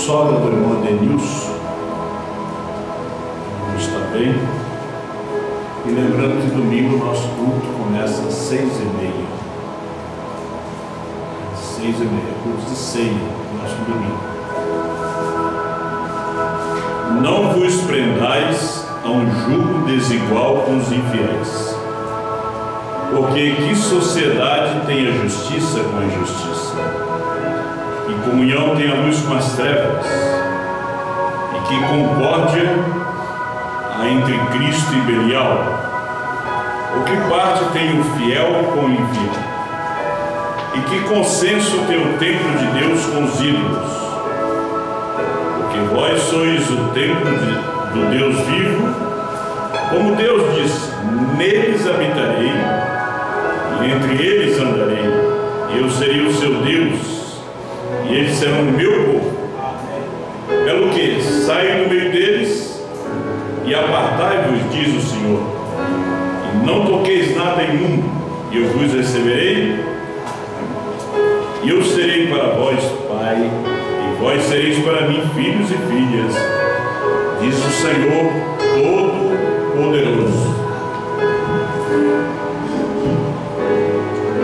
sogra do irmão Denilson não está bem. E lembrando que domingo o nosso culto começa às 6h30. 6h30, culto de ceia, nosso domingo. Não vos prendais a um jugo desigual com os infiéis, porque que sociedade tem a justiça com a injustiça? Que comunhão tem a luz com as trevas? E que concórdia há entre Cristo e Belial? Ou que parte tem o fiel com o infiel? E que consenso tem o templo de Deus com os ídolos? Porque vós sois o templo do Deus vivo, como Deus disse: neles habitarei, e entre eles andarei, e eu serei o seu Deus, e eles serão o meu povo. Pelo que saio do meio deles e apartai-vos, diz o Senhor, e não toqueis nada imundo, e eu vos receberei, e eu serei para vós pai, e vós sereis para mim filhos e filhas, diz o Senhor Todo-Poderoso.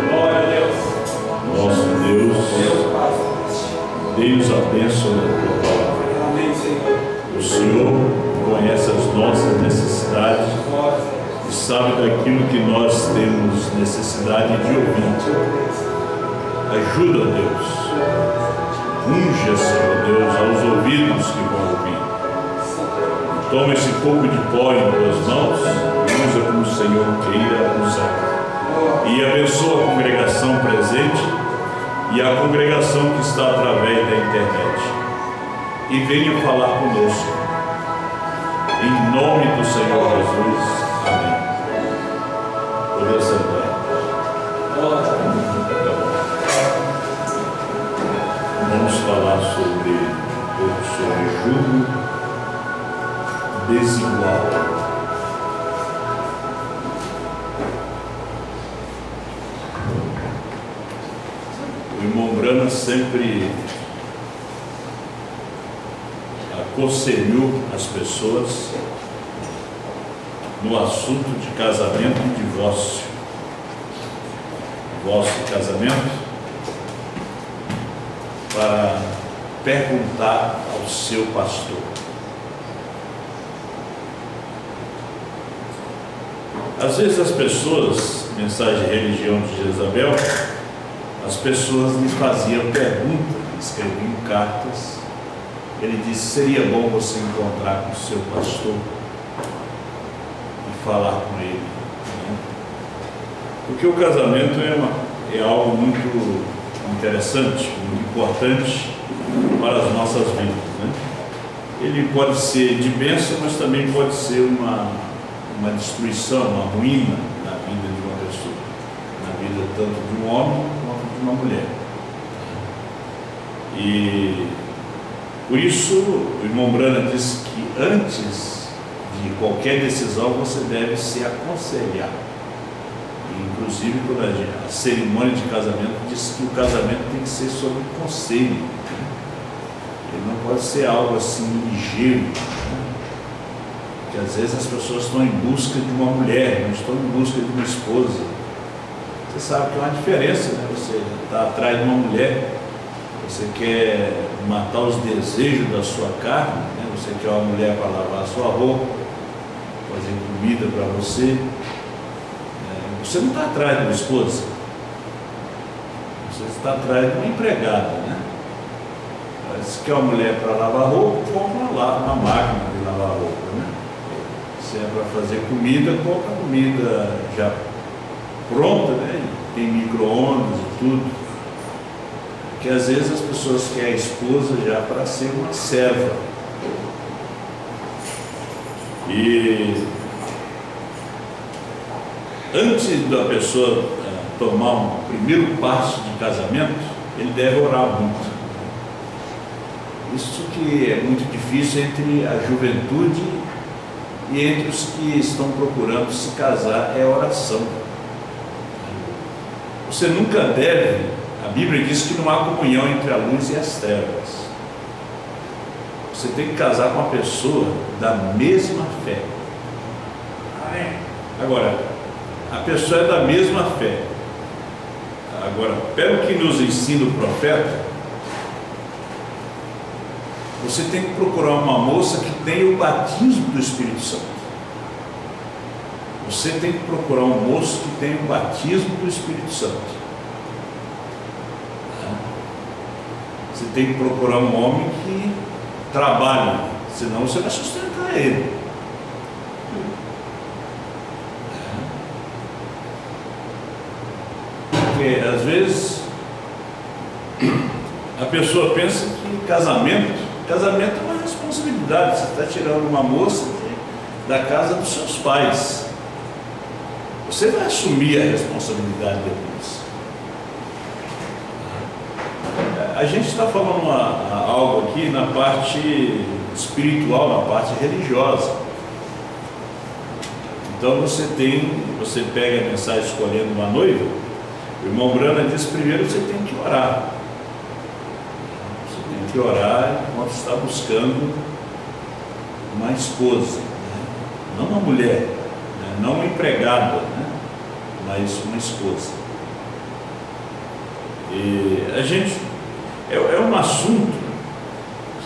Glória a Deus. Nosso Deus, Deus abençoe a tua palavra. O Senhor conhece as nossas necessidades e sabe daquilo que nós temos necessidade de ouvir. Ajuda, Deus. Unja, Senhor Deus, aos ouvidos que vão ouvir. Toma esse pouco de pó em tuas mãos e usa como o Senhor queira usar. E abençoa a congregação presente e a congregação que está através da internet. E venha falar conosco. Em nome do Senhor Jesus. Amém. Poder sentar. Vamos falar sobre jugo desigual. O irmão Brana sempre aconselhou as pessoas no assunto de casamento e divórcio. Divórcio e casamento, para perguntar ao seu pastor. Às vezes as pessoas, mensagem de religião de Jezabel, as pessoas lhe faziam perguntas, escreviam cartas. Ele disse: seria bom você encontrar com o seu pastor e falar com ele, né? Porque o casamento é algo muito interessante, muito importante para as nossas vidas, né? Ele pode ser de bênção, mas também pode ser uma destruição, uma ruína na vida de uma pessoa, na vida tanto de um homem quanto de uma mulher. E por isso o irmão Brana disse que antes de qualquer decisão você deve se aconselhar. E, inclusive, quando a cerimônia de casamento diz que o casamento tem que ser sob conselho. Ele não pode ser algo assim ligeiro, né? Porque às vezes as pessoas estão em busca de uma mulher, não estão em busca de uma esposa. Você sabe que é uma diferença, né? Você está atrás de uma mulher, você quer matar os desejos da sua carne, né? Você quer uma mulher para lavar a sua roupa, fazer comida para você. Você não está atrás de uma esposa, você está atrás de uma empregada, né? Se quer uma mulher para lavar roupa, compra lá uma máquina de lavar roupa, né? Se é para fazer comida, compra comida já pronta, né? Tem micro-ondas e tudo. Porque às vezes as pessoas querem a esposa já para ser uma serva. E antes da pessoa tomar um primeiro passo de casamento, ele deve orar muito. Isso que é muito difícil entre a juventude e entre os que estão procurando se casar, é a oração. Você nunca deve, a Bíblia diz que não há comunhão entre a luz e as trevas. você tem que casar com uma pessoa da mesma fé. Agora, a pessoa é da mesma fé. Agora, pelo que nos ensina o profeta, você tem que procurar uma moça que tenha o batismo do Espírito Santo. Você tem que procurar um moço que tenha o batismo do Espírito Santo. Você tem que procurar um homem que trabalhe, senão você vai sustentar ele. Porque às vezes a pessoa pensa que casamento é uma responsabilidade. Você está tirando uma moça da casa dos seus pais. Você vai assumir a responsabilidade depois. A gente está falando algo aqui na parte espiritual, na parte religiosa. Então você pega a mensagem escolhendo uma noiva. O irmão Brana diz: primeiro você tem que orar. Você tem que orar enquanto está buscando uma esposa, né? Não uma mulher, né? Não uma empregada, né? Mas uma esposa. E a gente é um assunto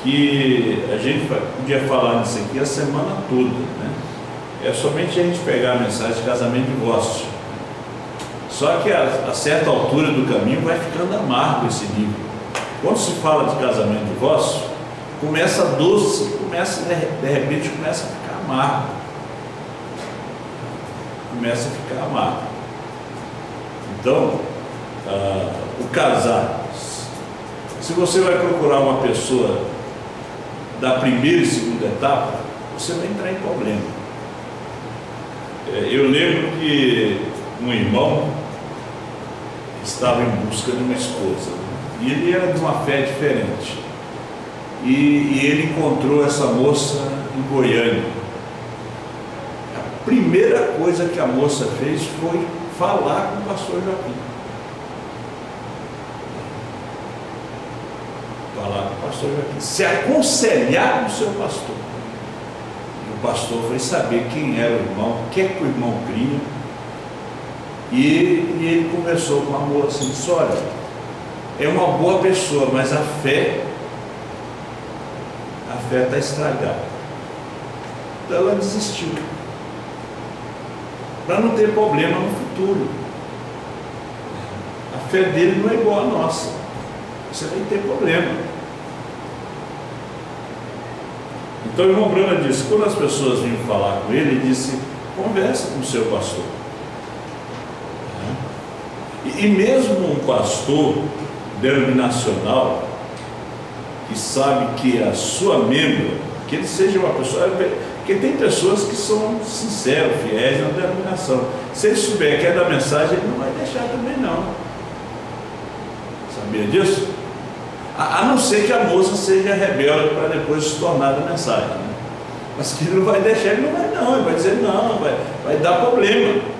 que a gente podia falar nisso aqui a semana toda, né? É somente a gente pegar a mensagem de casamento e divórcio. Só que a certa altura do caminho vai ficando amargo esse livro. Quando se fala de casamento e divórcio, começa doce, de repente começa a ficar amargo. Começa a ficar amargo. Então, o casar, se você vai procurar uma pessoa da primeira e segunda etapa, você vai entrar em problema. Eu lembro que um irmão estava em busca de uma esposa, e ele era de uma fé diferente, e ele encontrou essa moça em Goiânia. A primeira coisa que a moça fez foi falar com o pastor Joaquim. Falar com o pastor Joaquim, se aconselhar com o seu pastor. E o pastor foi saber quem era o irmão, o que é que o irmão cria. E ele conversou com a moça e disse: olha, é uma boa pessoa, mas a fé está estragada. Então ela desistiu, para não ter problema no futuro. A fé dele não é igual à nossa, você vai ter problema. Então o irmão Brana disse: quando as pessoas vinham falar com ele disse: conversa com o seu pastor. E mesmo um pastor denominacional que sabe que a sua membro, que ele seja uma pessoa, porque tem pessoas que são sinceros, fiéis na denominação. Se ele souber que é da mensagem, ele não vai deixar também não. Sabia disso? A não ser que a moça seja rebelde para depois se tornar da mensagem, né? Mas que ele não vai deixar, ele não vai não, ele vai dizer não, vai dar problema.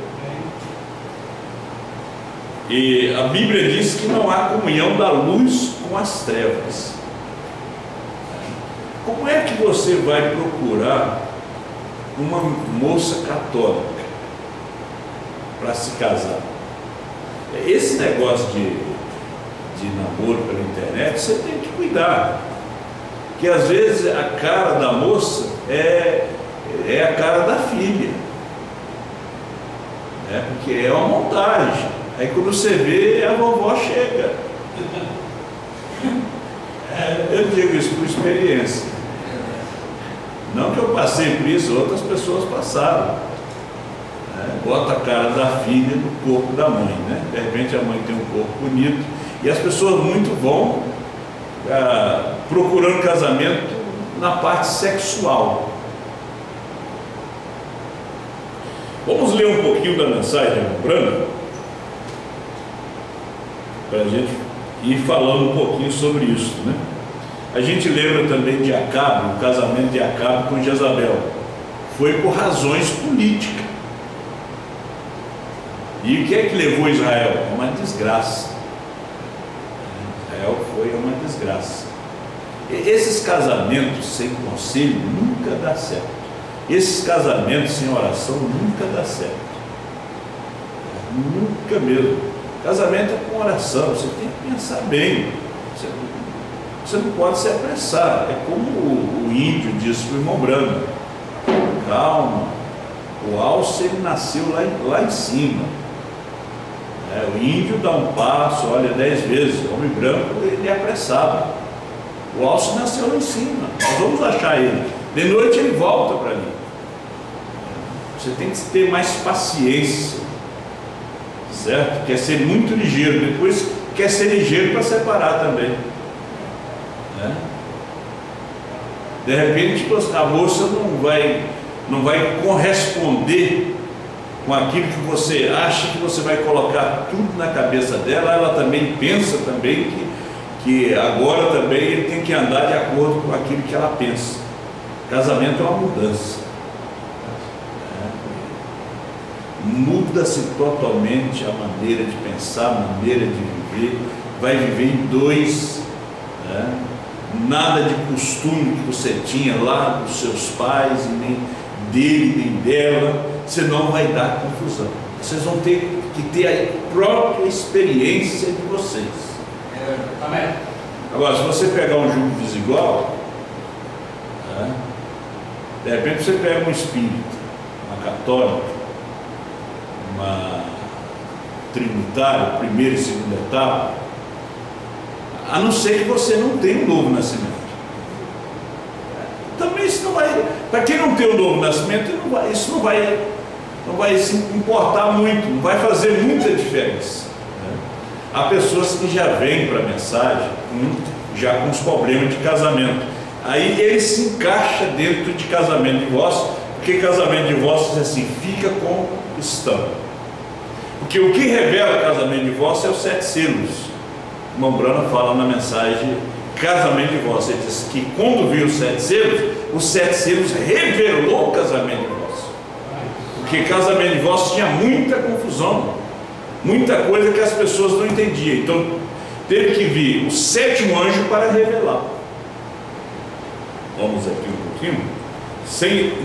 E a Bíblia diz que não há comunhão da luz com as trevas. Como é que você vai procurar uma moça católica para se casar? Esse negócio de namoro pela internet, você tem que cuidar, porque às vezes a cara da moça é a cara da filha, né? Porque é uma montagem. Aí quando você vê, a vovó chega. Eu digo isso por experiência. Não que eu passei por isso, outras pessoas passaram. Bota a cara da filha no corpo da mãe, né? De repente a mãe tem um corpo bonito, e as pessoas muito vão procurando casamento na parte sexual. Vamos ler um pouquinho da mensagem de irmão Brana, para a gente ir falando um pouquinho sobre isso, né? A gente lembra também de Acabe, o casamento de Acabe com Jezabel. Foi por razões políticas. E o que é que levou Israel? Uma desgraça. Israel foi uma desgraça. Esses casamentos sem conselho nunca dá certo. Esses casamentos sem oração nunca dá certo. Nunca mesmo. Casamento é com oração, você tem que pensar bem. Você não pode se apressar. É como o índio disse para o irmão Branco: calma, o alce ele nasceu lá em cima. O índio dá um passo, olha 10 vezes. O homem branco ele é apressado. O alce nasceu lá em cima, nós vamos achar ele. De noite ele volta para ali. Você tem que ter mais paciência, certo? Quer ser muito ligeiro, depois quer ser ligeiro para separar também, né? De repente a moça não vai corresponder com aquilo que você acha que você vai colocar tudo na cabeça dela. Ela também pensa também que agora também ele tem que andar de acordo com aquilo que ela pensa. Casamento é uma mudança. Muda-se totalmente a maneira de pensar, a maneira de viver. Vai viver em dois, né? Nada de costume que você tinha lá dos seus pais, e nem dele nem dela, senão vai dar confusão. Vocês vão ter que ter a própria experiência de vocês. Amém. Agora, se você pegar um jugo desigual, né? De repente você pega um espírita, uma católica, uma trinitária, primeira e segunda etapa, a não ser que você não tenha um novo nascimento. Também isso não vai, para quem não tem um novo nascimento, isso não vai se importar muito, não vai fazer muita diferença, né? Há pessoas que já vêm para a mensagem já com os problemas de casamento, aí ele se encaixa dentro de casamento de divórcio, porque casamento de divórcio diz assim: fica como estão. Porque o que revela casamento de divórcio é os 7 selos. O irmão Brana fala na mensagem casamento de divórcio, ele diz que quando viu os 7 selos revelou o casamento de divórcio. Porque casamento de divórcio tinha muita confusão, muita coisa que as pessoas não entendiam. Então teve que vir o 7º anjo para revelar. Vamos aqui um pouquinho.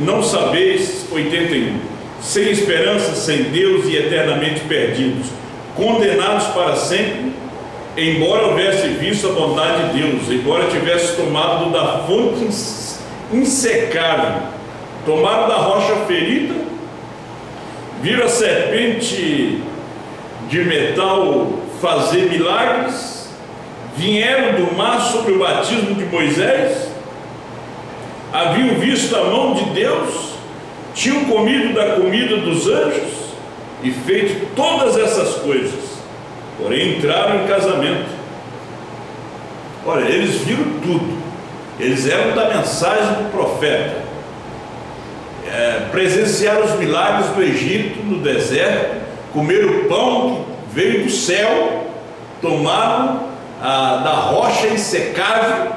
Não sabeis, 81, sem esperança, sem Deus e eternamente perdidos, condenados para sempre, embora houvesse visto a bondade de Deus, embora tivesse tomado da fonte insecável, tomado da rocha ferida, viram a serpente de metal fazer milagres, vieram do mar sobre o batismo de Moisés, haviam visto a mão de Deus, tinham comido da comida dos anjos e feito todas essas coisas, porém entraram em casamento. Olha, eles viram tudo, eles eram da mensagem do profeta, presenciaram os milagres do Egito, no deserto, comeram o pão que veio do céu, tomaram da rocha insecável,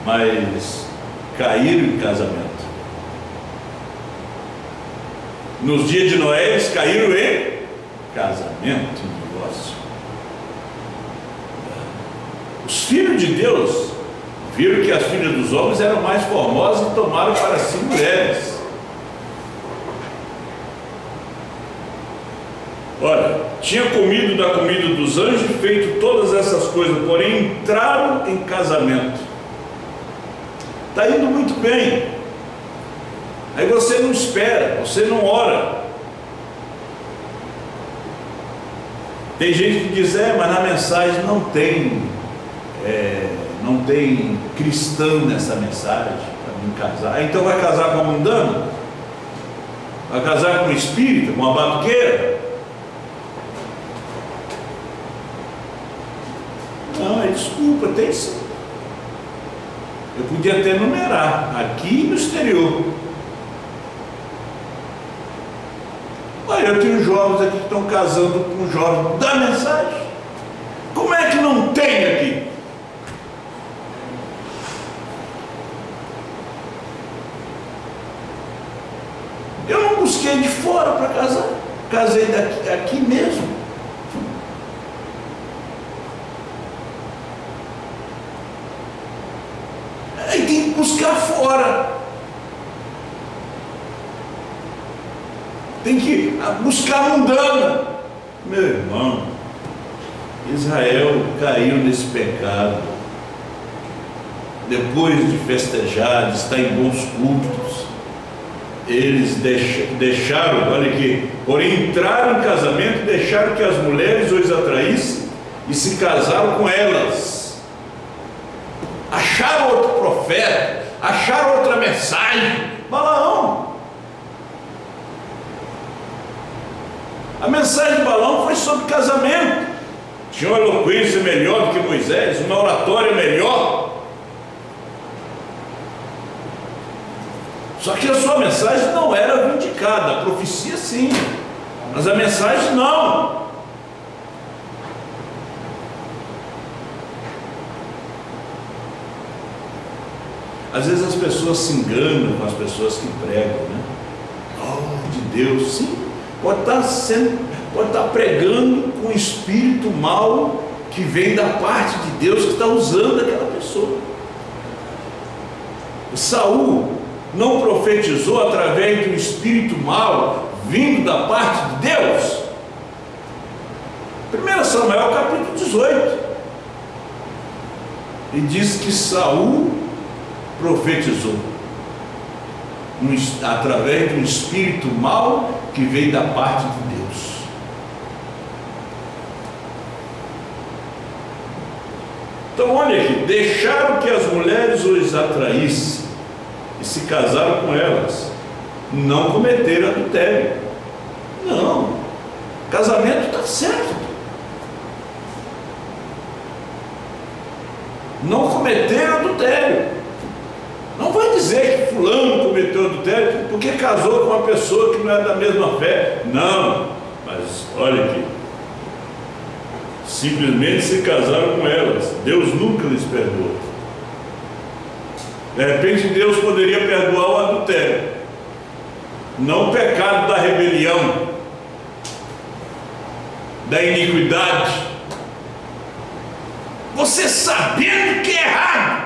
mas caíram em casamento. Nos dias de Noé eles caíram em casamento, em divórcio. Os filhos de Deus viram que as filhas dos homens eram mais formosas e tomaram para si mulheres. Olha, tinha comido da comida dos anjos e feito todas essas coisas, porém entraram em casamento. Está indo muito bem. Aí você não espera, você não ora. Tem gente que diz: mas na mensagem não tem cristão nessa mensagem para me casar. Então vai casar com um mundano? Vai casar com um espírita, com uma batuqueira? Não, desculpa, tem sim. Eu podia até numerar aqui e no exterior. Olha, eu tenho jovens aqui que estão casando com jovens da mensagem. Como é que não tem aqui? Eu não busquei de fora para casar, casei aqui mesmo. Aí tem que buscar fora. Tem que buscar mundana. Meu irmão, Israel caiu nesse pecado. Depois de festejar, de estar em bons cultos, eles deixaram, olha aqui, porém entraram em casamento, deixaram que as mulheres os atraíssem e se casaram com elas. Acharam outro profeta, acharam outra mensagem. Balaão. A mensagem de Balaão foi sobre casamento. Tinha uma eloquência melhor do que Moisés, uma oratória melhor. Só que a sua mensagem não era vindicada. A profecia sim, mas a mensagem não. Às vezes as pessoas se enganam com as pessoas que pregam, né? Oh, de Deus, sim. Pode estar pregando com um espírito mau que vem da parte de Deus, que está usando aquela pessoa. Saul não profetizou através de um espírito mau vindo da parte de Deus? 1 Samuel capítulo 18, e diz que Saul profetizou através de um espírito mau que veio da parte de Deus. Então olha aqui, deixaram que as mulheres os atraíssem e se casaram com elas, não cometeram adultério. Não, casamento está certo, não cometeram adultério. Não vai dizer que fulano cometeu adultério porque casou com uma pessoa que não é da mesma fé. Não, mas olha aqui, simplesmente se casaram com elas. Deus nunca lhes perdoou. De repente Deus poderia perdoar o adultério, não o pecado da rebelião, da iniquidade. Você sabendo que é errado.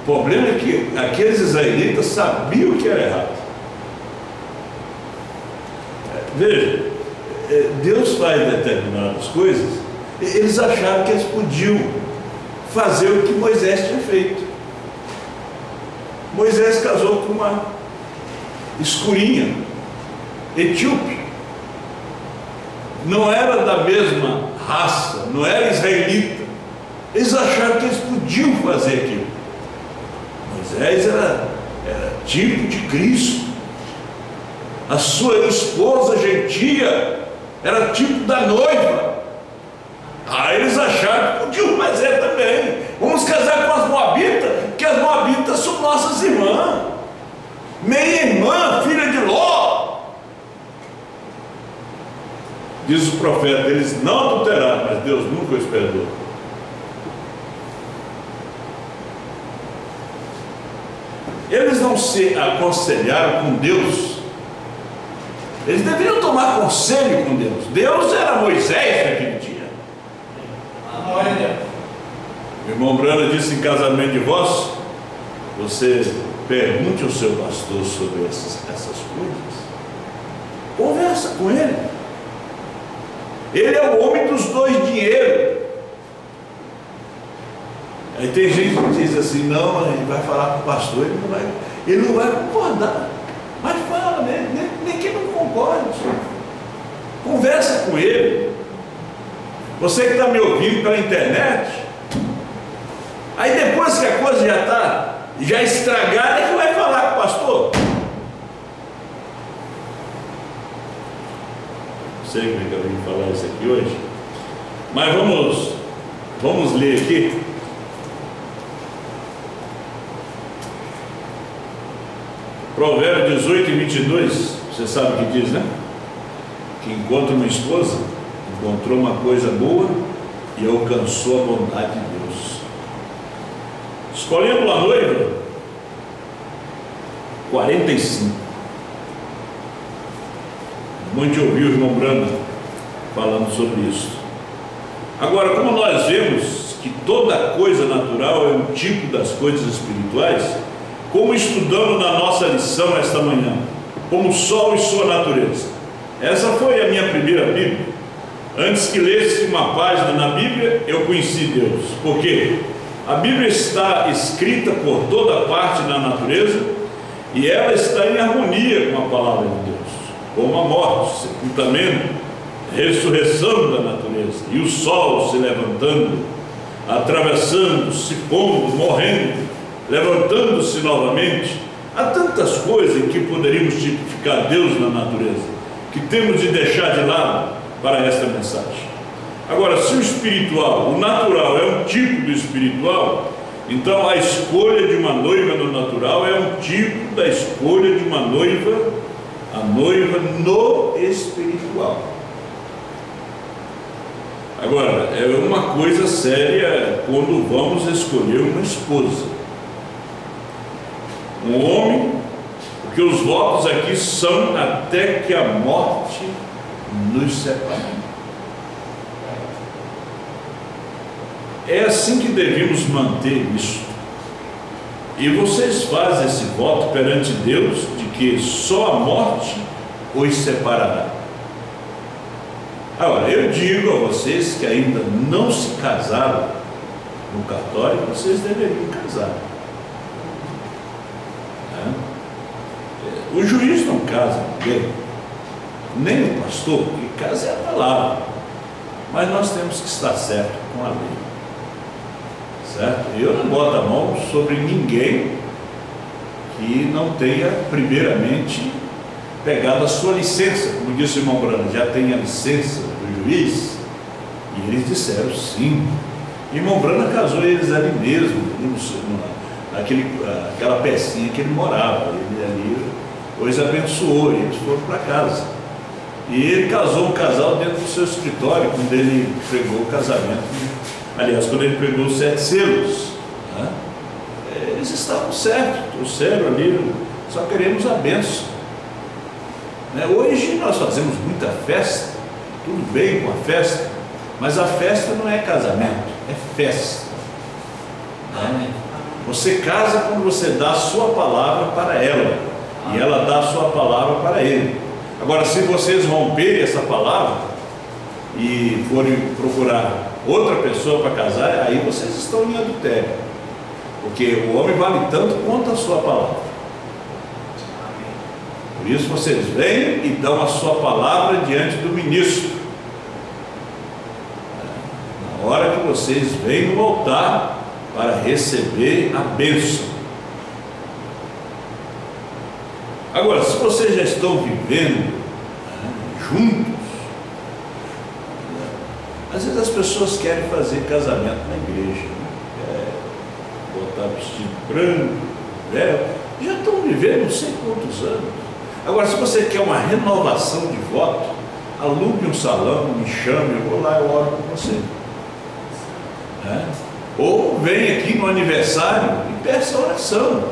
O problema é que aqueles israelitas sabiam que era errado. Veja, Deus faz determinadas coisas, eles acharam que eles podiam fazer o que Moisés tinha feito. Moisés casou com uma escurinha, etíope, não era da mesma raça, não era israelita. Eles acharam que eles podiam fazer aquilo. Moisés era tipo de Cristo. A sua esposa gentia era tipo da noiva. Aí eles acharam que podiam fazer também. Vamos casar com as moabitas, que as moabitas são nossas irmãs, meia irmã, filha de Ló. Diz o profeta, eles não adulteraram, mas Deus nunca os perdoou. Eles não se aconselharam com Deus. Eles deveriam tomar conselho com Deus. Deus era Moisés naquele dia. O irmão Brana disse em casamento de vós, você pergunte ao seu pastor sobre essas coisas. Conversa com ele. Ele é o homem dos dois dinheiros. Aí tem gente que diz assim, não, ele vai falar com o pastor, ele não vai concordar. Mas fala, nem que não concorde. Conversa com ele. Você que está me ouvindo pela internet, aí depois que a coisa já está estragada, é que vai falar com o pastor. Não sei como é que eu vim falar isso aqui hoje, mas vamos ler aqui. Provérbios 18 e 22, você sabe o que diz, né? Que encontra uma esposa, encontrou uma coisa boa e alcançou a bondade de Deus. Escolhendo a noiva, 45. Muito ouviu o irmão Brando falando sobre isso. Agora, como nós vemos que toda coisa natural é um tipo das coisas espirituais, como estudamos na nossa lição esta manhã, como o sol e sua natureza. Essa foi a minha primeira Bíblia. Antes que lesse uma página na Bíblia, eu conheci Deus. Por quê? A Bíblia está escrita por toda parte na natureza e ela está em harmonia com a palavra de Deus, como a morte, sepultamento, ressurreição da natureza, e o sol se levantando, atravessando, se pondo, morrendo, levantando-se novamente. Há tantas coisas em que poderíamos tipificar Deus na natureza, que temos de deixar de lado para esta mensagem. Agora, se o espiritual, o natural é um tipo do espiritual, então a escolha de uma noiva no natural é um tipo da escolha de uma noiva, a noiva no espiritual. Agora, é uma coisa séria quando vamos escolher uma esposa. Um homem, porque os votos aqui são até que a morte nos separe. É assim que devemos manter isso. E vocês fazem esse voto perante Deus de que só a morte os separará. Agora, eu digo a vocês que ainda não se casaram no cartório, vocês deveriam casar. O juiz não casa ninguém, nem o pastor, que casa é a palavra. Mas nós temos que estar certo com a lei. Certo? Eu não boto a mão sobre ninguém que não tenha, primeiramente, pegado a sua licença. Como disse o irmão Brando, já tem a licença do juiz? E eles disseram sim. E irmão Brando casou eles ali mesmo, aquela pecinha que ele morava. Ele ali os abençoou e eles foram para casa. E ele casou um casal dentro do seu escritório, quando ele pregou o casamento. Aliás, quando ele pegou os 7 selos, né? Eles estavam certos, trouxeram ali, só queremos a bênção. Né? Hoje nós fazemos muita festa, tudo bem com a festa, mas a festa não é casamento, é festa. Né? Você casa quando você dá a sua palavra para ela, e ela dá a sua palavra para ele. Agora, se vocês romperem essa palavra e forem procurar outra pessoa para casar, aí vocês estão em adultério, porque o homem vale tanto quanto a sua palavra. Por isso vocês vêm e dão a sua palavra diante do ministro. Na hora que vocês vêm no altar para receber a bênção. Agora, se vocês já estão vivendo juntos, às vezes as pessoas querem fazer casamento na igreja, né? Botar vestido branco, véu, já estão vivendo não sei quantos anos. Agora, se você quer uma renovação de voto, alugue um salão, me chame, eu vou lá, eu oro com você. Né? Ou vem aqui no aniversário e peça oração.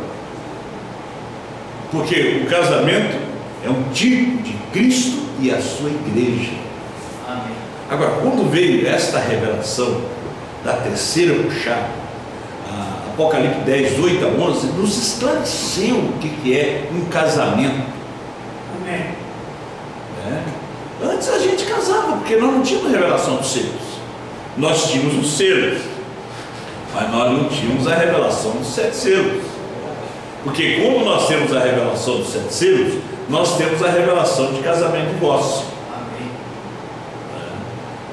Porque o casamento é um tipo de Cristo e a sua igreja. Amém. Agora, quando veio esta revelação da terceira puxada, Apocalipse 10, 8 a 11, nos esclareceu o que é um casamento. Amém. Antes a gente casava, porque nós não tínhamos a revelação dos selos. Nós tínhamos os selos, mas nós não tínhamos a revelação dos 7 selos. Porque como nós temos a revelação dos 7 selos, nós temos a revelação de casamento e divórcio. Amém.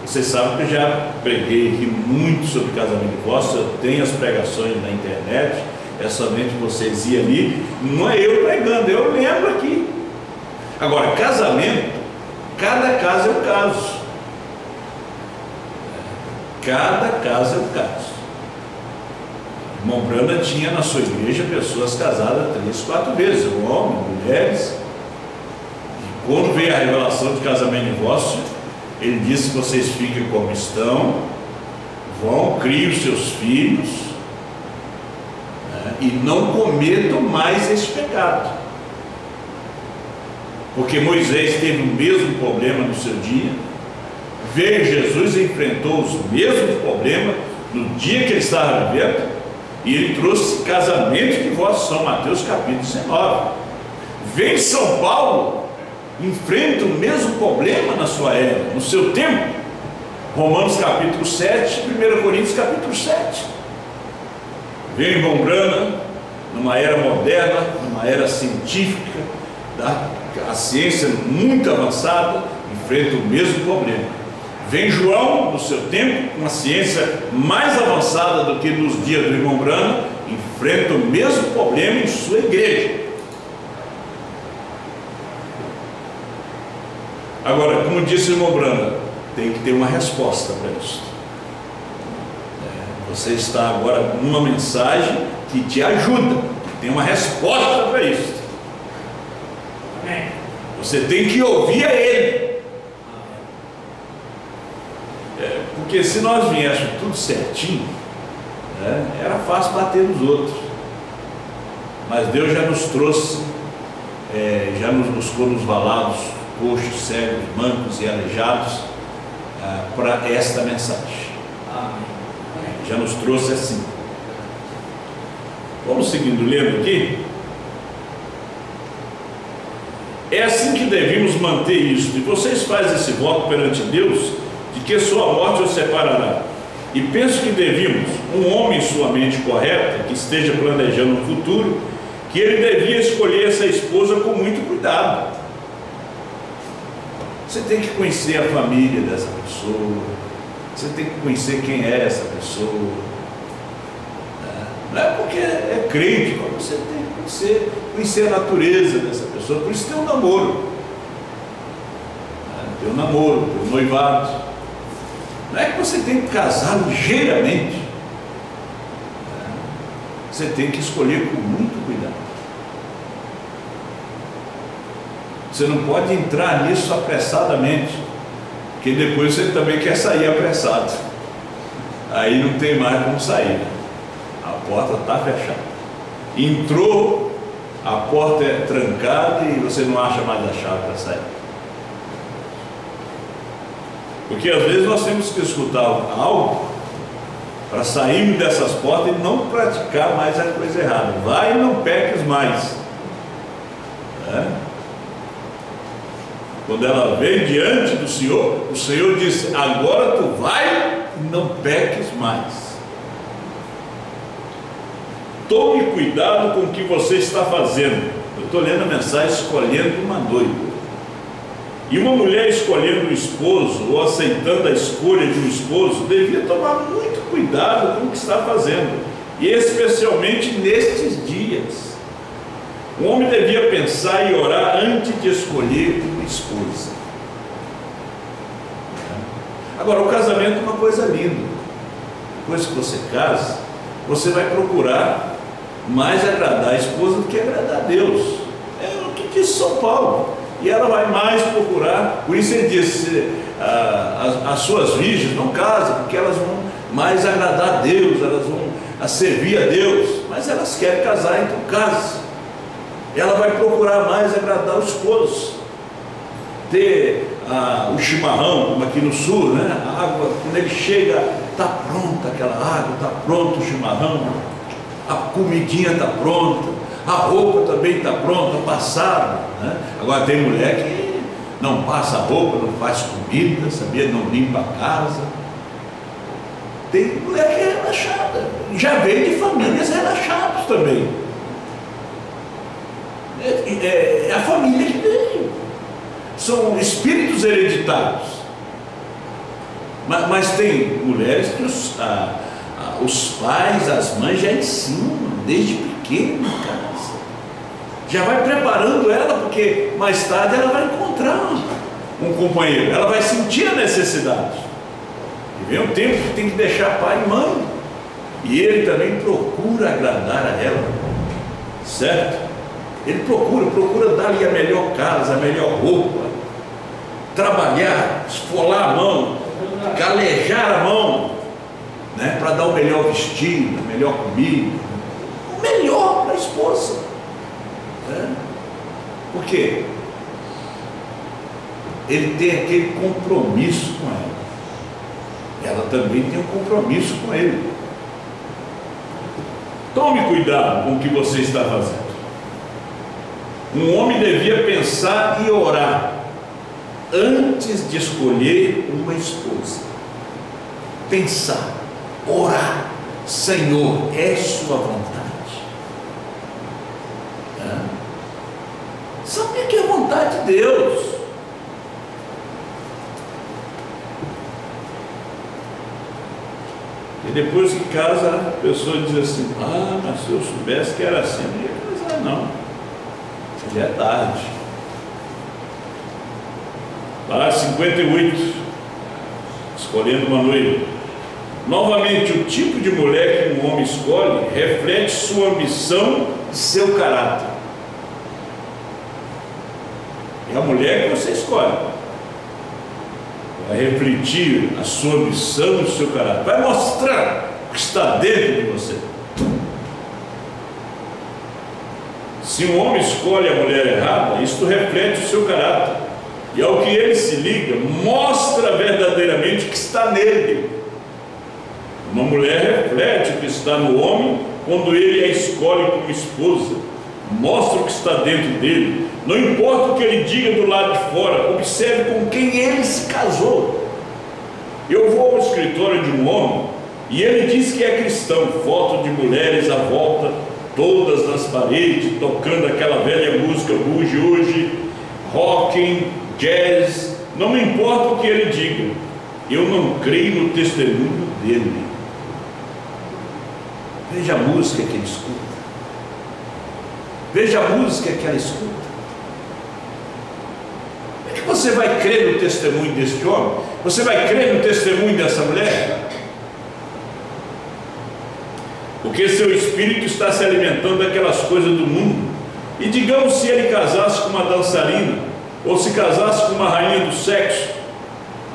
Você sabe que eu já preguei aqui muito sobre casamento e divórcio, eu tenho as pregações na internet, é somente vocês ir ali, não é eu pregando, eu lembro aqui. Agora, casamento, cada caso é um caso. Cada caso é um caso. O irmão Branda tinha na sua igreja pessoas casadas 3, 4 vezes, homens, mulheres. E quando veio a revelação de casamento e divórcio, ele disse que vocês fiquem como estão, vão, criem os seus filhos, né, e não cometam mais esse pecado. Porque Moisés teve o mesmo problema no seu dia, Veio Jesus e enfrentou os mesmos problemas no dia que ele estava vivendo, e ele trouxe casamento de votos, São Mateus capítulo 19. Vem São Paulo, enfrenta o mesmo problema na sua era, no seu tempo, Romanos capítulo 7, 1 Coríntios capítulo 7. Vem Irmão Branham, numa era moderna, numa era científica, a ciência muito avançada, enfrenta o mesmo problema. Vem João, no seu tempo, com a ciência mais avançada do que nos dias do Irmão Branham, enfrenta o mesmo problema em sua igreja. Agora, como disse o Irmão Branham, tem que ter uma resposta para isso. Você está agora numa mensagem que te ajuda, que tem uma resposta para isso. Amém. Você tem que ouvir a Ele. Porque se nós viéssemos tudo certinho, era fácil bater nos outros. Mas Deus já nos trouxe, já nos buscou nos valados, coxos, cegos, mancos e aleijados, para esta mensagem. Amém. Já nos trouxe assim. Vamos seguindo lendo aqui. É assim que devemos manter isso. E vocês fazem esse voto perante Deus, de que sua morte os separará. E penso que devíamos, um homem em sua mente correta, que esteja planejando o futuro, que ele devia escolher essa esposa com muito cuidado. Você tem que conhecer a família dessa pessoa, você tem que conhecer quem é essa pessoa. Não é porque é crente, mas você tem que conhecer a natureza dessa pessoa. Por isso tem um namoro, tem um namoro, tem um noivado. Não é que você tem que casar ligeiramente, você tem que escolher com muito cuidado. Você não pode entrar nisso apressadamente, porque depois você também quer sair apressado. Aí não tem mais como sair. A porta está fechada. Entrou, a porta é trancada e você não acha mais a chave para sair. Porque às vezes nós temos que escutar algo para sairmos dessas portas e não praticar mais a coisa errada. Vai e não peques mais. Quando ela veio diante do Senhor, o Senhor disse: agora tu vai e não peques mais. Tome cuidado com o que você está fazendo. Eu estou lendo a mensagem escolhendo uma noiva. E uma mulher escolhendo um esposo, ou aceitando a escolha de um esposo, devia tomar muito cuidado com o que está fazendo, e especialmente nestes dias. O homem devia pensar e orar antes de escolher uma esposa. Agora, o casamento é uma coisa linda. Depois que você casa, você vai procurar mais agradar a esposa do que agradar a Deus. É o que diz São Paulo. E ela vai mais procurar. Por isso ele disse: as suas virgens não casam, porque elas vão mais agradar a Deus, elas vão servir a Deus. Mas elas querem casar, então casa. Ela vai procurar mais agradar o esposo. Ter o chimarrão, como aqui no sul, né? A água, quando ele chega, está pronta aquela água, está pronto o chimarrão, a comidinha está pronta, a roupa também está pronta, passada, né? Agora tem mulher que não passa roupa, não faz comida, sabia? Não limpa a casa. Tem mulher que é relaxada, já veio de famílias relaxadas também. É a família que veio, são espíritos hereditários. Mas tem mulheres que os pais, as mães já ensinam desde pequeno em casa, já vai preparando ela, porque mais tarde ela vai encontrar um companheiro, ela vai sentir a necessidade, e vem um tempo que tem que deixar pai e mãe, e ele também procura agradar a ela, certo? Ele procura dar-lhe a melhor casa, a melhor roupa, trabalhar, esfolar a mão, calejar a mão, né, para dar o melhor vestido, a melhor comida, o melhor para a esposa, né? Por quê? ele tem aquele compromisso com ela. Ela também tem um compromisso com ele. Tome cuidado com o que você está fazendo. Um homem devia pensar e orar antes de escolher uma esposa. Pensar, orar. Senhor, é sua vontade. Sabe o que é a vontade de Deus? E depois que casa, a pessoa diz assim: ah, mas se eu soubesse que era assim, não ia casar não. Já é tarde. Parágrafo 58. Escolhendo uma noiva. Novamente, o tipo de mulher que um homem escolhe reflete sua ambição e seu caráter. É a mulher que você escolhe. Vai refletir a sua ambição e o seu caráter. Vai mostrar o que está dentro de você. Se um homem escolhe a mulher errada, isto reflete o seu caráter. E ao que ele se liga, mostra verdadeiramente o que está nele. Uma mulher reflete o que está no homem quando ele a escolhe como esposa. Mostra o que está dentro dele. Não importa o que ele diga do lado de fora, observe com quem ele se casou. Eu vou ao escritório de um homem e ele diz que é cristão. Foto de mulheres à volta, todas nas paredes, tocando aquela velha música buge hoje, rock, jazz. Não me importa o que ele diga, eu não creio no testemunho dele. Veja a música que ele escuta. Veja a música que ela escuta. É que você vai crer no testemunho deste homem? Você vai crer no testemunho dessa mulher? Porque seu espírito está se alimentando daquelas coisas do mundo. E digamos, se ele casasse com uma dançarina, ou se casasse com uma rainha do sexo,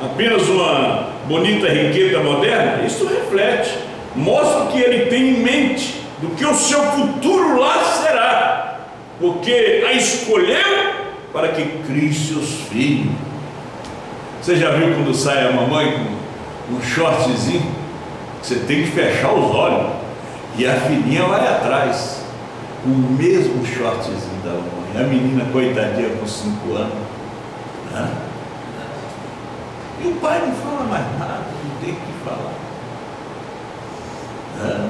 apenas uma bonita riqueza moderna, isso reflete, mostra o que ele tem em mente, do que o seu futuro lá será, porque a escolheu para que crie seus filhos. Você já viu quando sai a mamãe com um shortzinho? Você tem que fechar os olhos e a filhinha vai atrás, o mesmo shortzinho da mamãe. A menina coitadinha com 5 anos, né? E o pai não fala mais nada, não tem o que falar, né?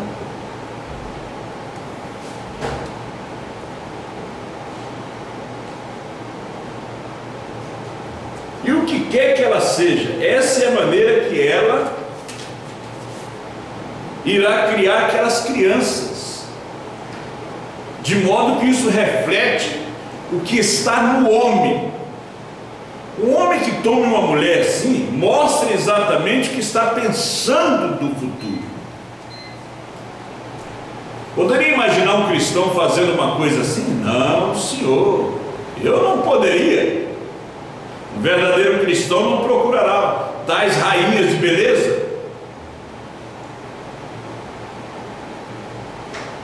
E o que quer que ela seja, essa é a maneira que ela irá criar aquelas crianças, de modo que isso reflete o que está no homem. O homem que tome uma mulher assim, mostra exatamente o que está pensando do futuro. Poderia imaginar um cristão fazendo uma coisa assim? Não, senhor, eu não poderia. Um verdadeiro cristão não procurará tais rainhas de beleza.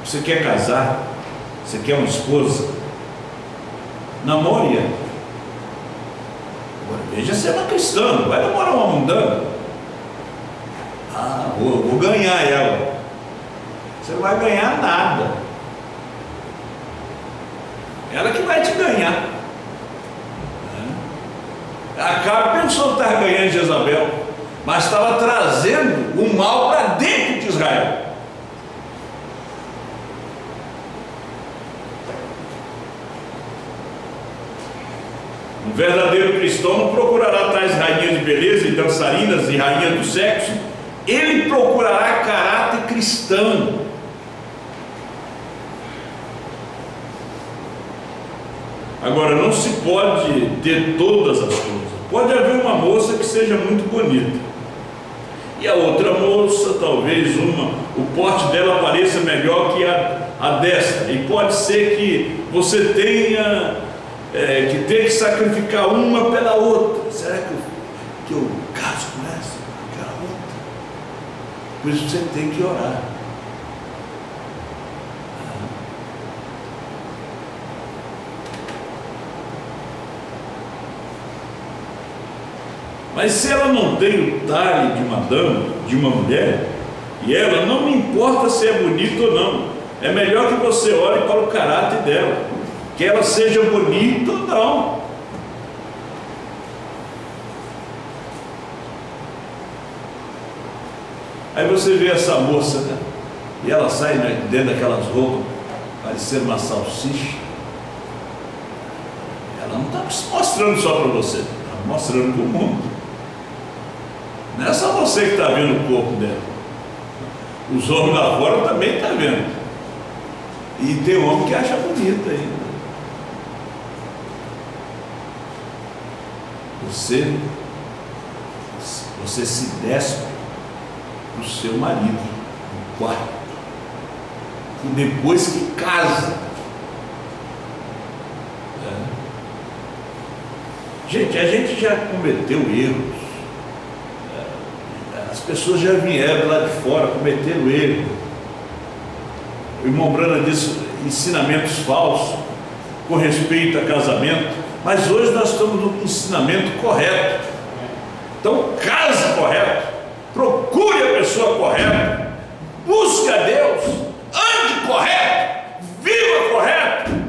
Você quer casar? Você quer uma esposa? Namore-a. Agora veja se é uma cristã, não vai namorar uma mundana. Ah, vou ganhar ela. Você não vai ganhar nada. Ela que vai te ganhar. Acabe pensou que estava ganhando Jezabel, mas estava trazendo o mal para dentro de Israel. Um verdadeiro cristão não procurará tais rainhas de beleza e dançarinas e rainhas do sexo. Ele procurará caráter cristão. Agora, não se pode ter todas as coisas. Pode haver uma moça que seja muito bonita, e a outra moça, talvez o porte dela pareça melhor que a desta, e pode ser que você tenha que ter que sacrificar uma pela outra. Será que eu caso com essa, com aquela outra? Por isso você tem que orar. Mas se ela não tem o talhe de uma dama, de uma mulher, e ela não me importa se é bonita ou não, é melhor que você olhe para o caráter dela, que ela seja bonita ou não. Aí você vê essa moça, né? E ela sai, né, dentro daquelas roupas, parecendo uma salsicha. Ela não está se mostrando só para você, está mostrando para o mundo. Não é só você que está vendo o corpo dela. Os homens lá fora também estão vendo. E tem homem que acha bonita ainda. Você se despe para o seu marido no quarto. E depois que casa. Gente, a gente já cometeu erros. As pessoas já vieram lá de fora, cometeram erro. O irmão Brana disse ensinamentos falsos com respeito a casamento, mas hoje nós estamos no ensinamento correto. Então, case correto, procure a pessoa correta, busque a Deus, ande correto, viva correto.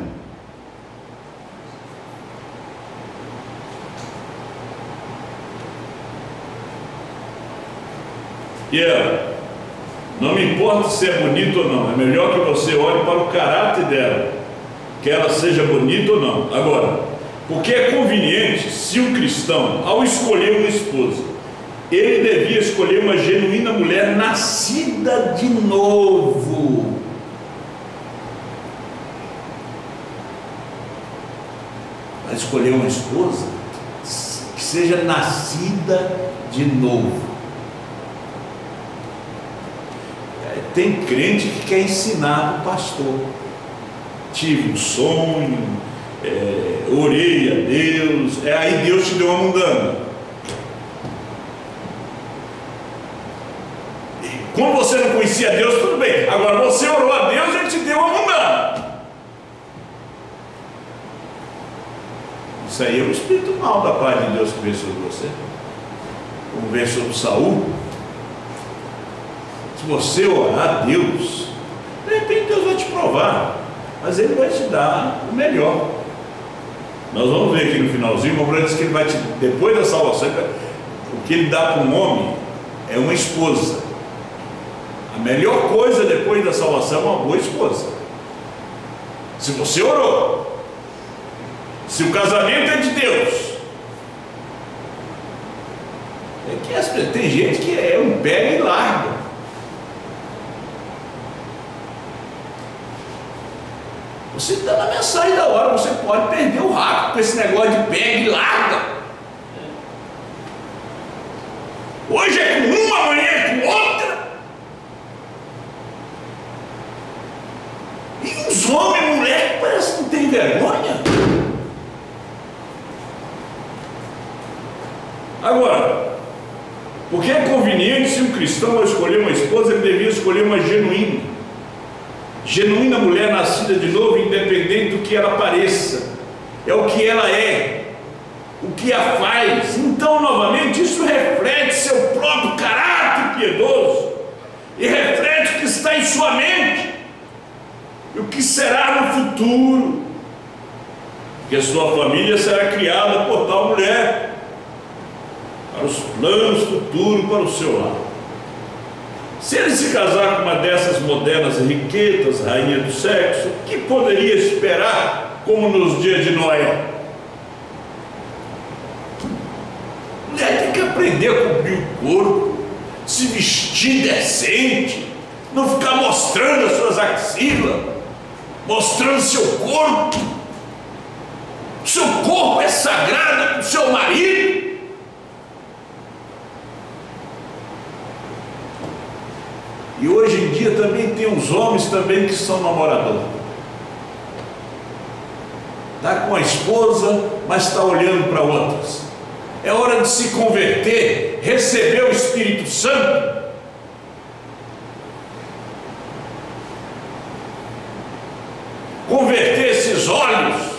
E ela, não me importa se é bonita ou não, é melhor que você olhe para o caráter dela, que ela seja bonita ou não. Agora, porque é conveniente se um cristão, ao escolher uma esposa, ele devia escolher uma genuína mulher nascida de novo. Vai escolher uma esposa que seja nascida de novo. Tem crente que quer ensinar o pastor. Tive um sonho, orei a Deus, aí Deus te deu uma mudana. Como você não conhecia Deus, tudo bem. Agora você orou a Deus, Ele te deu uma mudana. Isso aí é o espírito mal da paz de Deus que veio sobre você. Como veio sobre Saul. Se você orar a Deus, de repente Deus vai te provar, mas Ele vai te dar o melhor. Nós vamos ver aqui no finalzinho, o Brano diz que Ele vai te, depois da salvação, o que Ele dá para um homem é uma esposa. A melhor coisa depois da salvação é uma boa esposa. Se você orou, se o casamento é de Deus, tem gente que é um pega e larga. Você está na mensagem da hora, você pode perder o rato com esse negócio de pega e larga. Hoje é com uma, amanhã é com outra. E uns homens e mulheres parece que não tem vergonha. Agora, porque é conveniente se um cristão ao escolher uma esposa, ele devia escolher uma genuína mulher nascida de novo, independente do que ela pareça, é o que ela é, o que a faz. Então, novamente, isso reflete seu próprio caráter piedoso e reflete o que está em sua mente e o que será no futuro, porque sua família será criada por tal mulher, para os planos futuros para o seu lar. Se ele se casar com uma dessas modernas riquetas, rainha do sexo, o que poderia esperar, como nos dias de Noé? Mulher tem que aprender a cobrir o corpo, se vestir decente, não ficar mostrando as suas axilas, mostrando seu corpo. Seu corpo é sagrado para o seu marido. E hoje em dia também tem uns homens também que são namoradores. Está com a esposa, mas está olhando para outras. É hora de se converter, receber o Espírito Santo. Converter esses olhos.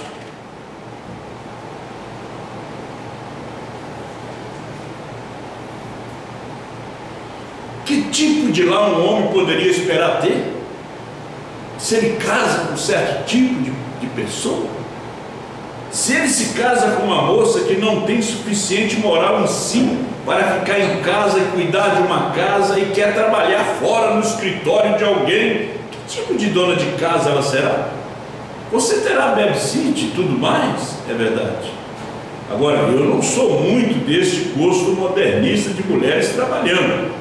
Que tipo de lar um homem poderia esperar ter? Se ele casa com certo tipo de pessoa? Se ele se casa com uma moça que não tem suficiente moral em si para ficar em casa e cuidar de uma casa e quer trabalhar fora no escritório de alguém, que tipo de dona de casa ela será? Você terá babysitter e tudo mais, é verdade. Agora, eu não sou muito deste gosto modernista de mulheres trabalhando.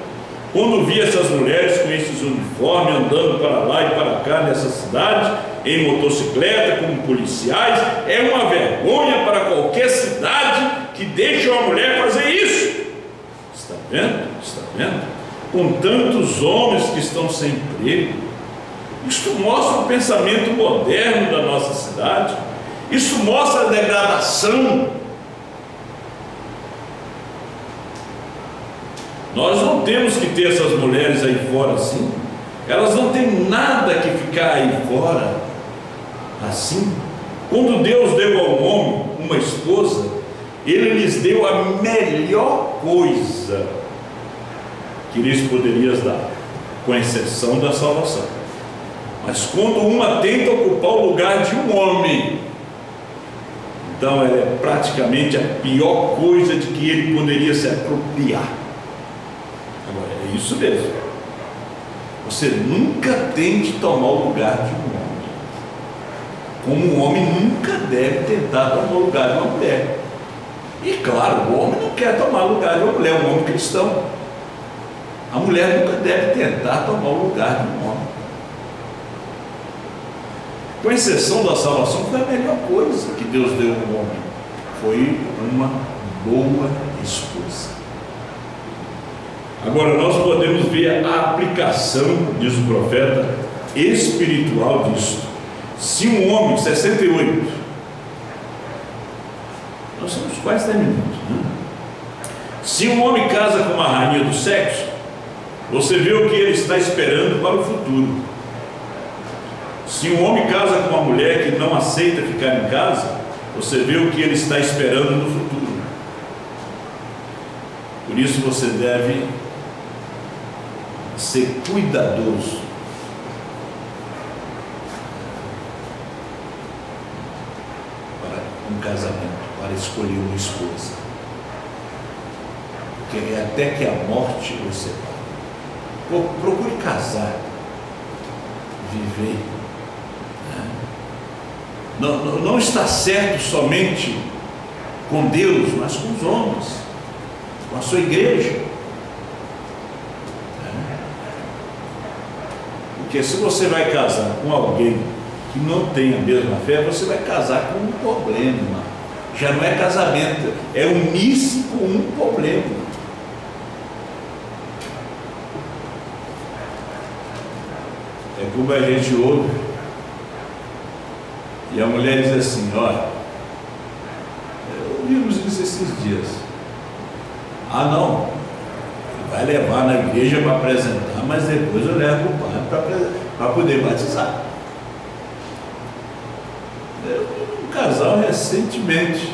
Quando vi essas mulheres com esses uniformes andando para lá e para cá nessa cidade, em motocicleta, como policiais, é uma vergonha para qualquer cidade que deixe uma mulher fazer isso. Está vendo? Está vendo? Com tantos homens que estão sem emprego. Isto mostra o pensamento moderno da nossa cidade. Isso mostra a degradação. Nós não temos que ter essas mulheres aí fora assim. Elas não têm nada que ficar aí fora assim. Quando Deus deu ao homem uma esposa, Ele lhes deu a melhor coisa que lhes poderia dar, com exceção da salvação. Mas quando uma tenta ocupar o lugar de um homem, então ela é praticamente a pior coisa de que ele poderia se apropriar. Agora, é isso mesmo. Você nunca tem de tomar o lugar de um homem, como um homem nunca deve tentar tomar o lugar de uma mulher. E claro, o homem não quer tomar o lugar de uma mulher, um homem cristão. A mulher nunca deve tentar tomar o lugar de um homem. Com exceção da salvação, foi a melhor coisa que Deus deu ao homem. Foi uma boa esposa. Agora nós podemos ver a aplicação, diz o profeta, espiritual disso. Se um homem, 68, nós estamos quase terminando, né? Se um homem casa com uma rainha do sexo, você vê o que ele está esperando para o futuro. Se um homem casa com uma mulher que não aceita ficar em casa, você vê o que ele está esperando no futuro. Por isso você deve ser cuidadoso para um casamento, para escolher uma esposa, porque é até que a morte os separe. Procure casar, viver. Não está certo somente com Deus, mas com os homens, com a sua igreja. Porque se você vai casar com alguém que não tem a mesma fé, você vai casar com um problema. Já não é casamento, é unir-se com um problema. É como a gente ouve, e a mulher diz assim: olha, ouvimos isso esses dias. Ah, não, vai levar na igreja para apresentar, mas depois eu levo o padre para poder batizar. Eu vi um casal recentemente.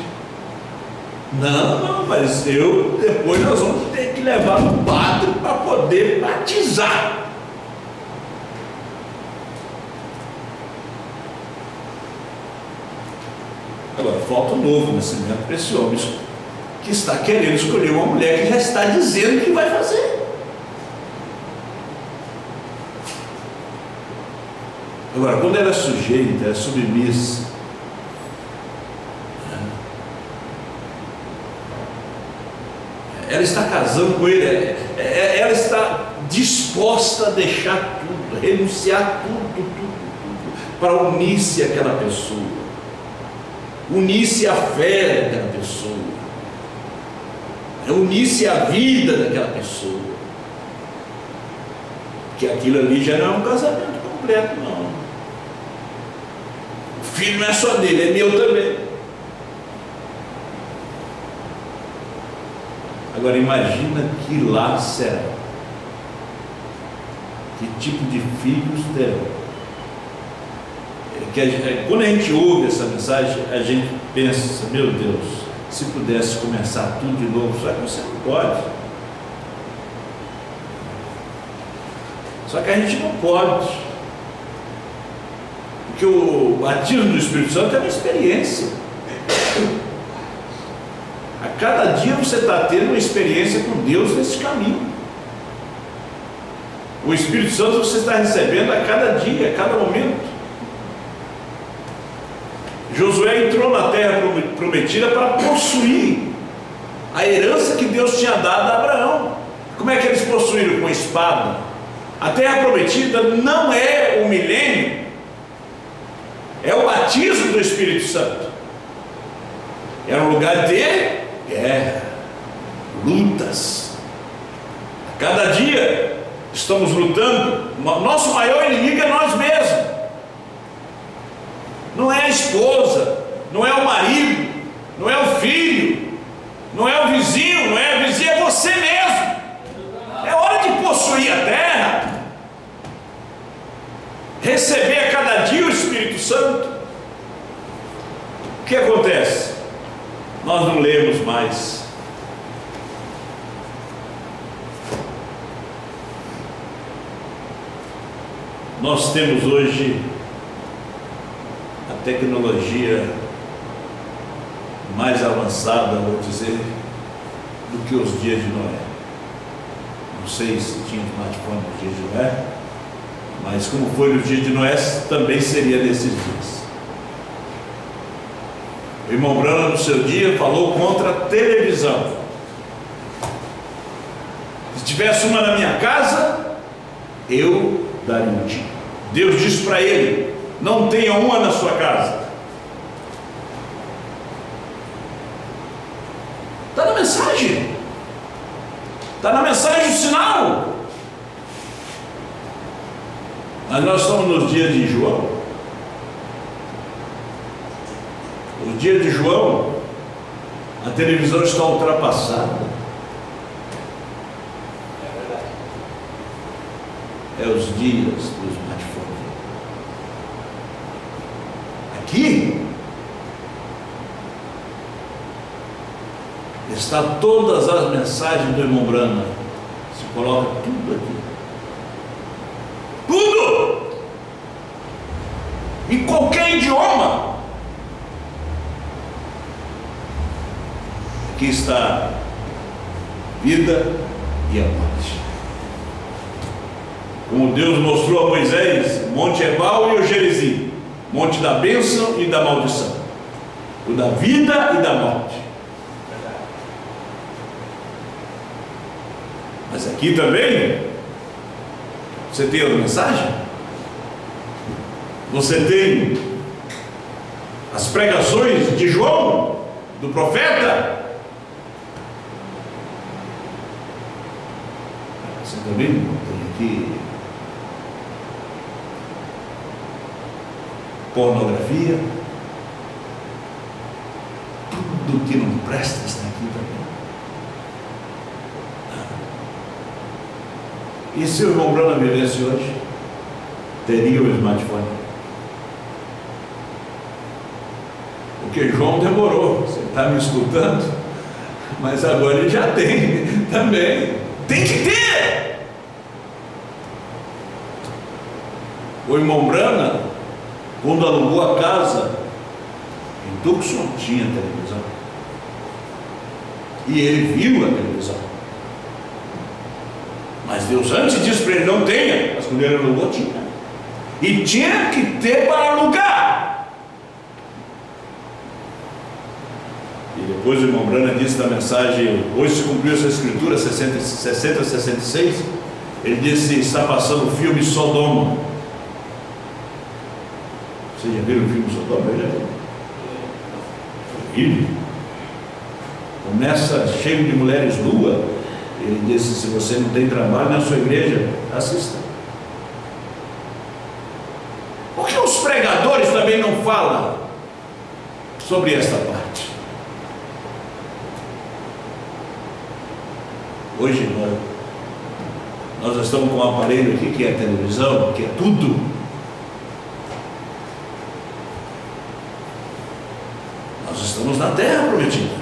Não, mas depois nós vamos ter que levar o padre para poder batizar. Agora, falta um novo nascimento para esse homem que está querendo escolher uma mulher que já está dizendo o que vai fazer. Agora, quando ela é sujeita, é submissa, ela está casando com ele, ela está disposta a deixar tudo, renunciar tudo, para unir-se àquela pessoa, unir-se à fé daquela pessoa, unir-se à vida daquela pessoa, porque aquilo ali já não é um casamento completo, não. O filho não é só dele, é meu também. Agora imagina que lar será, que tipo de filhos terão. Quando a gente ouve essa mensagem, a gente pensa: meu Deus, se pudesse começar tudo de novo, só que você não pode. Só que a gente não pode. Porque o batismo do Espírito Santo é uma experiência. A cada dia você está tendo uma experiência com Deus nesse caminho. O Espírito Santo você está recebendo a cada dia, a cada momento. Josué entrou na terra prometida para possuir a herança que Deus tinha dado a Abraão. Como é que eles possuíram? Com a espada. A terra prometida não é o milênio, é o batismo do Espírito Santo. Era um lugar de guerra, lutas. A cada dia estamos lutando. Nosso maior inimigo é nós mesmos. Não é a esposa, não é o marido, não é o filho, não é o vizinho, não é a vizinha, é você mesmo. É hora de possuir a terra, receber a cada dia o Espírito Santo. O que acontece? Nós não lemos mais. Nós temos hoje a tecnologia mais avançada, vou dizer, do que os dias de Noé. Não sei se tinha smartphone nos dias de Noé, mas como foi nos dias de Noé, também seria nesses dias. O irmão Branham, no seu dia, falou contra a televisão. Se tivesse uma na minha casa, eu daria um dia. Deus disse para ele: não tenha uma na sua casa. Está na mensagem. Está na mensagem o sinal. Mas nós estamos nos dias de João. Os dias de João, a televisão está ultrapassada. É os dias do smartphone. Aqui está todas as mensagens do irmão Branham. Se coloca tudo aqui. Tudo! Em qualquer idioma. Aqui está vida e a morte. Como Deus mostrou a Moisés, Monte Ebal e o Gerizim, monte da bênção e da maldição, o da vida e da morte. Mas aqui também você tem a mensagem, você tem as pregações de João, do profeta. Você também tem aqui pornografia, tudo que não presta está aqui também. E se o irmão Branham vivesse hoje, teria o smartphone? Porque João demorou, você está me escutando, mas agora ele já tem também. Tem que ter! O irmão Branham, quando alugou a casa em Tucson, tinha televisão. E ele viu a televisão. Mas Deus antes disse para ele: não tenha. Mas quando ele alugou, tinha. E tinha que ter para alugar. E depois o irmão Branham disse na mensagem: hoje se cumpriu essa escritura 60-66. Ele disse: está passando o filme Sodoma. Vocês já viram o filme Sodoma? Eu já vi. Horrível. Começa cheio de mulheres nuas. Ele disse: se você não tem trabalho na sua igreja, assista. Por que os pregadores também não falam sobre esta parte? Hoje nós estamos com um aparelho aqui que é televisão, que é tudo. Nós estamos na terra prometida.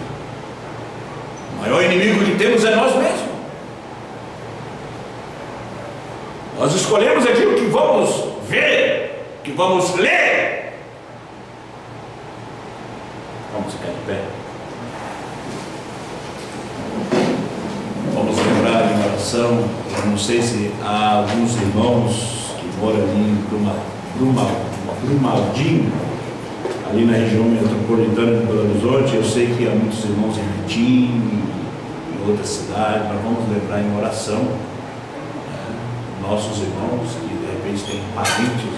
O maior inimigo que temos é nós mesmos. Nós escolhemos aquilo que vamos ver, que vamos ler. Vamos ficar de pé. Vamos lembrar em oração. Eu não sei se há alguns irmãos que moram ali em Brumadinho, ali na região metropolitana de Belo Horizonte. Eu sei que há muitos irmãos em Betim, em outras cidades. Mas vamos lembrar em oração nossos irmãos que de repente têm parentes.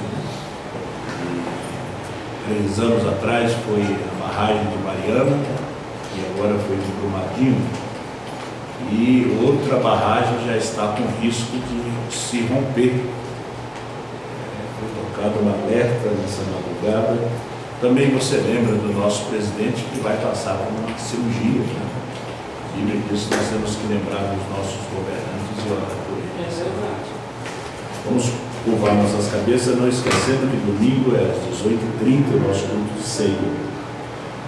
3 anos atrás foi a barragem de Mariana e agora foi de Brumadinho, e outra barragem já está com risco de se romper. Foi tocado um alerta nessa madrugada. Também você lembra do nosso presidente que vai passar por uma cirurgia, né? A Bíblia diz que nós temos que lembrar dos nossos governantes e orar por eles. É verdade. Vamos curvar nossas cabeças, não esquecendo que domingo é às 18h30 o nosso culto de ceia.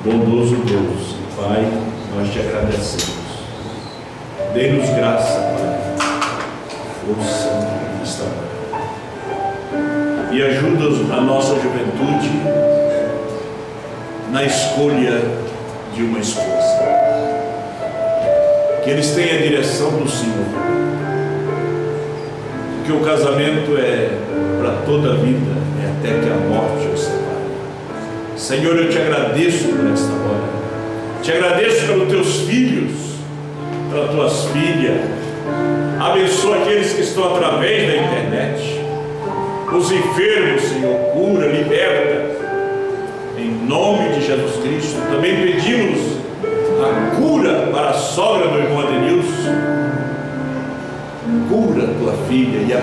Bondoso Deus e Pai, nós te agradecemos. Dê-nos graça, Pai, força nesta hora. E ajuda a nossa juventude na escolha de uma esposa. Que eles tenham a direção do Senhor. Que o casamento é para toda a vida, é até que a morte os separe. Senhor, eu te agradeço por esta hora. Te agradeço pelos teus filhos, pelas tuas filhas. Abençoa aqueles que estão através da internet. Os enfermos, Senhor, cura, liberta. Em nome de Jesus Cristo. Também pedimos a cura para a sogra do irmão Adenilson. Cura tua filha e a